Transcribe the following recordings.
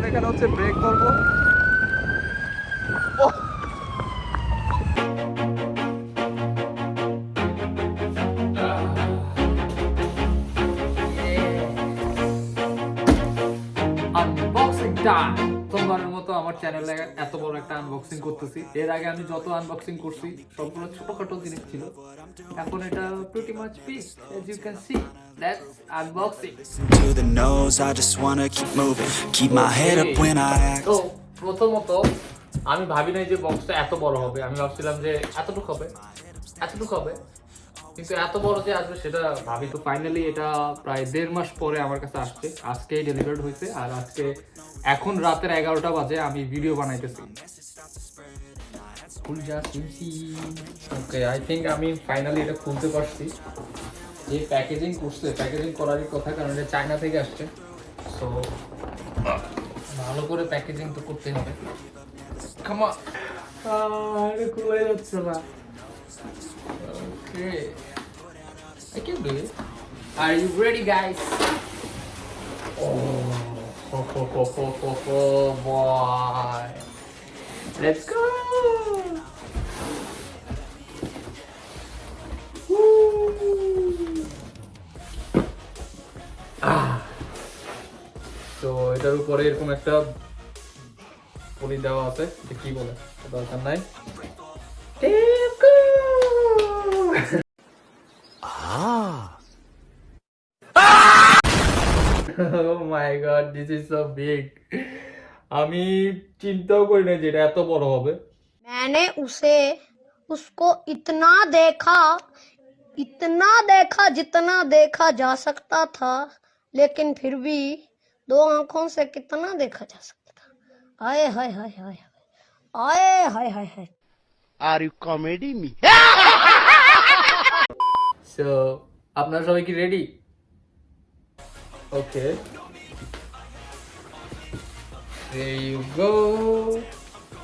এখানে হচ্ছে ব্রেক করবো। Unboxing time. প্রথমবারের মতো আমার চ্যানেলে এত বড় একটা আনবক্সিং করতেছি। এর আগে আমি যত আনবক্সিং করছি সবগুলো ছোটখাটো জিনিস ছিল, এখন এটা pretty much big as you can see. Let's unboxing. To the nose, I just wanna keep moving, keep my head up when I act. তো প্রথমত আমি ভাবি নাই যে বক্সটা এত বড় হবে। আমি ভাবছিলাম যে এতটুকু হবে, কিন্তু এত বড় যে আসবে সেটা ভাবি। তো ফাইনালি এটা প্রায় 1.5 মাস পরে আমার কাছে আসছে। আজকেই ডেলিভার্ড হয়েছে আর আজকে এখন রাতের 11টা বাজে আমি ভিডিও বানাইতেছি। ওকে, আই থিঙ্ক আমি ফাইনালি এটা খুলতে পারছি। যে প্যাকেজিং করছে, প্যাকেজিং করারই কথা, কারণ এটা চায়না থেকে আসছে। সো ভালো করে প্যাকেজিং তো করতে হবে। কাম অন, এটা খুলে যাচ্ছে না। ওকে, I can do it. Are you ready, guys? Oh, boy. Let's go. তো এটার উপরে এরকম একটা পলি দেওয়া আছে, এটা কি বলে দরকার নাই। Oh my god, this is so big. আমি চিন্তাও করি না যে এটা এত বড় হবে। मैंने उसको इतना देखा जितना देखा जा सकता था, लेकिन फिर भी 2 आंखों से कितना देखा जा सकता था। आए हाय हाय हाय आए हाय हाय हाय। Are you comedy me? So, আপনারা সবাই কি ready? Okay. There you go.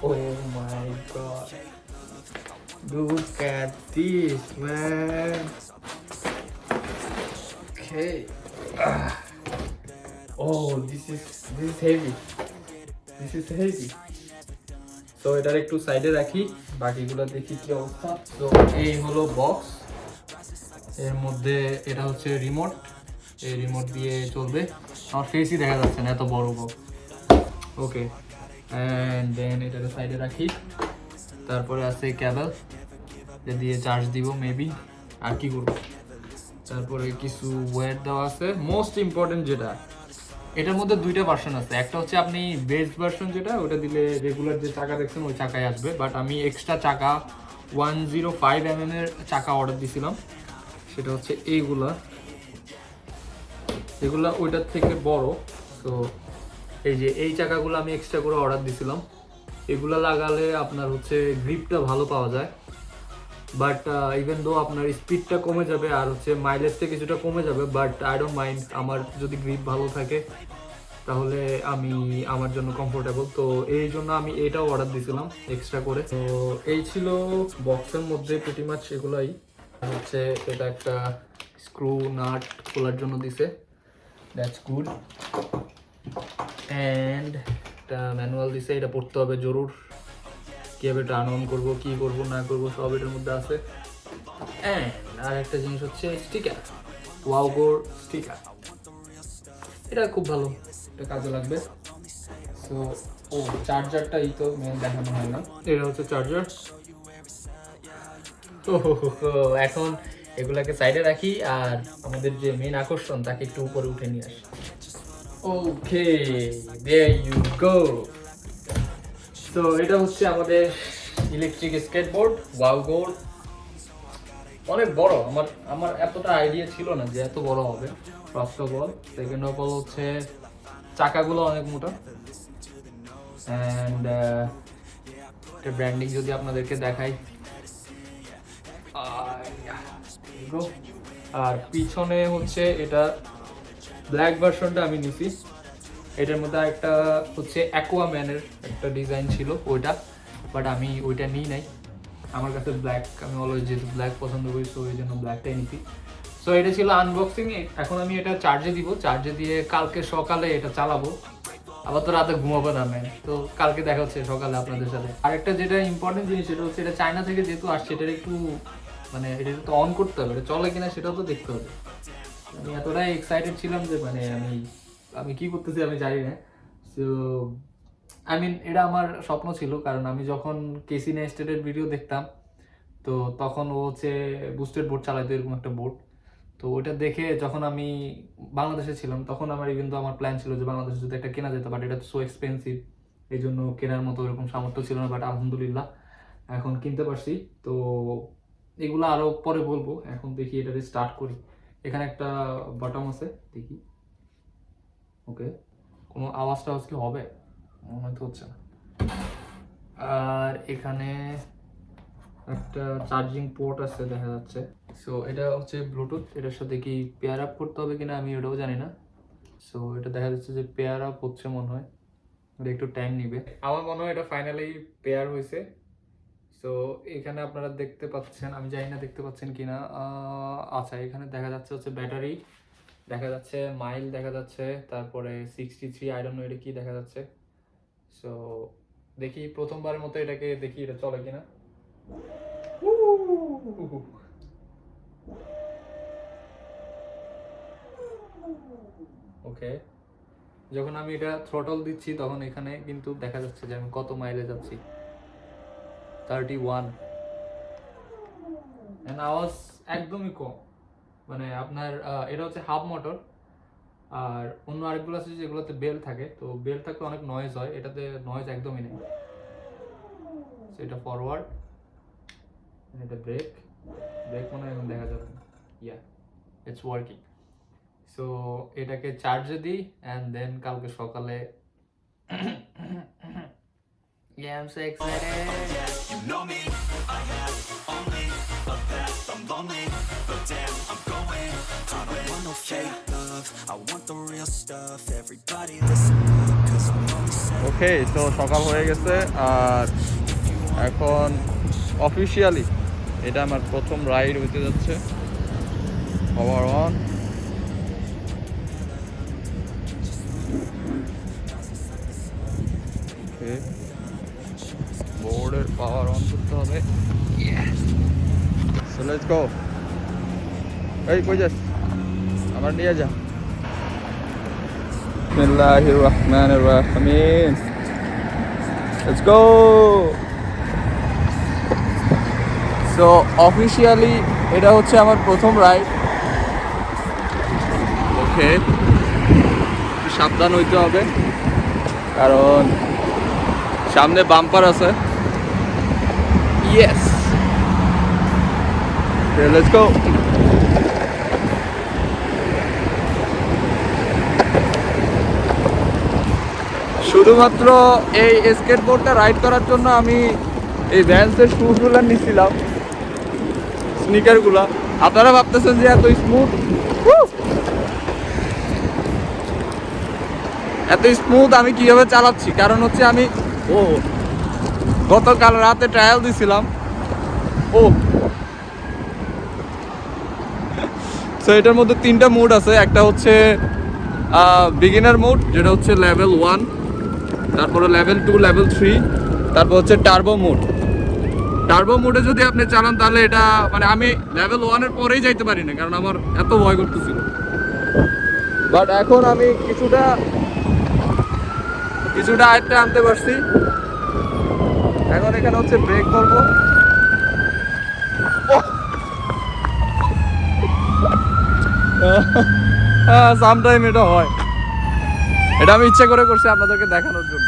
Oh my god. Look at this, man. Okay. Oh, this is heavy. This is heavy. So এটার একটু সাইডে রাখি, বাকিগুলো দেখি কি অবস্থা। তো এই হলো বক্স। এর মধ্যে এটা হচ্ছে রিমোট। এই রিমোট দিয়ে চলবে। আমার ফেসই দেখা যাচ্ছে না, এত বড় বক্স। ওকে, অ্যান্ড দেন এটাকে সাইডে রাখি। তারপরে আছে কেবল, এটা দিয়ে চার্জ দিব মেবি। আর কি করব, তারপরে কিছু ওয়্যার দেওয়া আছে। মোস্ট ইম্পর্টেন্ট যেটা, এটার মধ্যে 2টা ভার্সন আছে। একটা হচ্ছে আপনি বেস ভার্সন, যেটা ওটা দিলে রেগুলার যে চাকা দেখছেন ওই চাকায় আসবে। বাট আমি এক্সট্রা চাকা 105 mm এর চাকা অর্ডার দিয়েছিলাম। সেটা হচ্ছে এগুলা ওইটার থেকে বড়। তো এই যে এই চাকাগুলো আমি এক্সট্রা করে অর্ডার দিয়েছিলাম। এগুলা লাগালে আপনার হচ্ছে গ্রিপটা ভালো পাওয়া যায়। বাট ইভেন দো আপনার স্পিডটা কমে যাবে আর হচ্ছে মাইলেজটা কিছুটা কমে যাবে, বাট আই ডোন্ট মাইন্ড। আমার যদি গ্রিপ ভালো থাকে তাহলে আমার জন্য কমফোর্টেবল। তো এই জন্য আমি এটাও অর্ডার দিয়েছিলাম এক্সট্রা করে। তো এই ছিল বক্সের মধ্যে প্রিটি মাচ এগুলাই। হচ্ছে এটা একটা স্ক্রু নাট খোলার জন্য দিছে, দ্যাটস গুড। অ্যান্ড একটা ম্যানুয়াল দিছে, এটা পড়তে হবে জরুর। কীভাবে টার্ন অন করবো, কী করবো না করবো সব এটার মধ্যে আছে। অ্যান্ড আর একটা জিনিস হচ্ছে স্টিকার, ওয়াওগোর স্টিকার। এটা খুব ভালো, এটা কাজে লাগবে। সো চার্জারটাই তো মেন দেখানো হয় না। এটা হচ্ছে চার্জার। এখন এগুলাকে সাইডে রাখি আর আমাদের যে মেন আকর্ষণ তাকে একটু উপরে উঠে নিয়ে আসি। ওকে, there you go. তো এটা হচ্ছে আমাদের ইলেকট্রিক স্কেটবোর্ড ওয়াওগোর। অনেক বড়, আমার এতটা আইডিয়া ছিল না যে এত বড় হবে। First of all, second of all হচ্ছে চাকাগুলো অনেক মোটা। অ্যান্ড এটা ব্র্যান্ডিং যদি আপনাদেরকে দেখাই, আর পিছনে হচ্ছে এটা ব্ল্যাক ভার্সনটা আমি নিছি। এটার মধ্যে একটা হচ্ছে অ্যাকোয়াম্যানের একটা ডিজাইন ছিল ওইটা, বাট আমি ওইটা নিই নাই। আমার কাছে ব্ল্যাক, আমি অলওয়েজ যেহেতু ব্ল্যাক পছন্দ করি, তো ওই জন্য ব্ল্যাকটাই নিছি। সো এটা ছিল আনবক্সিং। এখন আমি এটা চার্জে দিব, চার্জে দিয়ে কালকে সকালে এটা চালাবো। আবার তো রাতে ঘুমাবো না ম্যান। তো কালকে দেখা হচ্ছে সকালে আপনাদের সাথে। আরেকটা যেটা ইম্পর্টেন্ট জিনিস সেটা হচ্ছে এটা চায়না থেকে যেহেতু আসছে এটার একটু মানে এটা তো অন করতে হবে, এটা চলে কিনা সেটাও তো দেখতে হবে। আমি এতটাই এক্সাইটেড ছিলাম যে মানে আমি কি করতেছি আমি জানি না। সো আই মিন এটা আমার স্বপ্ন ছিল, কারণ আমি যখন কেসি নেস্টেডের ভিডিও দেখতাম তো তখন ও হচ্ছে বুস্টেড বোর্ড চালাইতো, এরকম একটা বোর্ড। তো ওইটা দেখে যখন আমি বাংলাদেশে ছিলাম তখন আমার কিন্তু আমার প্ল্যান ছিল যে বাংলাদেশে যদি একটা কেনা যেত, বাট এটা সো এক্সপেন্সিভ, এই জন্য কেনার মতো এরকম সামর্থ্য ছিল না। বাট আলহামদুলিল্লাহ এখন কিনতে পারছি। তো এগুলো আরো পরে বলবো, এখন দেখি এটা স্টার্ট করি। এখানে একটা বটম আছে, দেখি ওকে কোনো আওয়াজ টাওয়াজ কি হবে, মনে তো হচ্ছে না। আর এখানে একটা চার্জিং পোর্ট আছে দেখা যাচ্ছে। সো এটা হচ্ছে ব্লুটুথ, এটার সাথে কি পেয়ার আপ করতে হবে কিনা আমি ওটাও জানি না। সো এটা দেখা যাচ্ছে যে পেয়ার আপ হচ্ছে মনে হয়, এটা একটু টাইম নিবে। আমার মনে হয় এটা ফাইনালি পেয়ার হয়েছে। সো এখানে আপনারা দেখতে পাচ্ছেন, আমি জানি না দেখতে পাচ্ছেন কিনা, আচ্ছা এখানে দেখা যাচ্ছে হচ্ছে ব্যাটারি দেখা যাচ্ছে, মাইল দেখা যাচ্ছে, তারপরে 63 আই ডোন্ট নো এটা কি দেখা যাচ্ছে। সো দেখি প্রথমবারের মতো এটাকে দেখি এটা চলে কিনা। ওকে, যখন আমি এটা থ্রটল দিচ্ছি তখন এখানে কিন্তু দেখা যাচ্ছে যে আমি কত মাইলে যাচ্ছি, 31। এন্ড আওয়াজ একদমই কম, মানে আপনার এটা হচ্ছে হাফ মোটর। আর অন্য আরেকগুলো আছে যেগুলোতে বেল থাকে, তো বেল থাকলে অনেক নয়েজ হয়, এটাতে নয়েজ একদমই নেই। এটা ফরওয়ার্ড, এটা ব্রেক, ব্রেক মনে হয় এখন দেখা যাবে না, ইয়া ইটস ওয়ার্কিং। সো এটাকে চার্জে দিই অ্যান্ড দেন কালকে সকালে Yeah, I'm so excited. You know me, I have only a path. I'm lonely, but damn, I'm going to I don't want no fake love, I want the real stuff. Everybody listen up, cause I'm only saying ওকে, তো সকাল হয়ে গেছে আর এখন officially এটা আমার প্রথম ride হতে যাচ্ছে। পাওয়ার অন, ওকে বোর্ডের পাওয়ার অন করতে হবে। So let's go. এই কই যাস, আমার নিয়ে যা। বিসমিল্লাহির রহমানির রহিম, লেটস গো। সো অফিসিয়ালি এটা হচ্ছে আমার প্রথম রাইড। ওকে, সাবধান হইতে হবে কারণ সামনে বাম্পার আছে। Yes, let's go. শুধুমাত্র এই স্কেটবোর্ডটা রাইড করার জন্য আমি এই ভ্যান্সের শুজগুলো নিয়েছিলাম, স্নিকারগুলা। আপনারা ভাবতেছেন যে এত স্মুথ, এত স্মুথ আমি কিভাবে চালাচ্ছি, কারণ হচ্ছে আমি গতকাল রাতে ট্রায়াল দিছিলাম। সো এটার মধ্যে 3টা মোড আছে, একটা হচ্ছে বিগিনার মোড যেটা হচ্ছে লেভেল 1, তারপরে লেভেল 2, লেভেল 3, তারপর হচ্ছে টার্বো মোড। টার্বো মোডে যদি আপনি চালান তাহলে এটা মানে আমি লেভেল 1 এর পরেই যাইতে পারি না, কারণ আমার এত ভয় করতেছিল। বাট এখন আমি কিছুটা আয়ত্তে আনতে পারছি। এখন এখানে হচ্ছে ব্রেক করবো। সামটাইম এটা হয়, এটা আমি ইচ্ছা করে করছি আপনাদেরকে দেখানোর জন্য।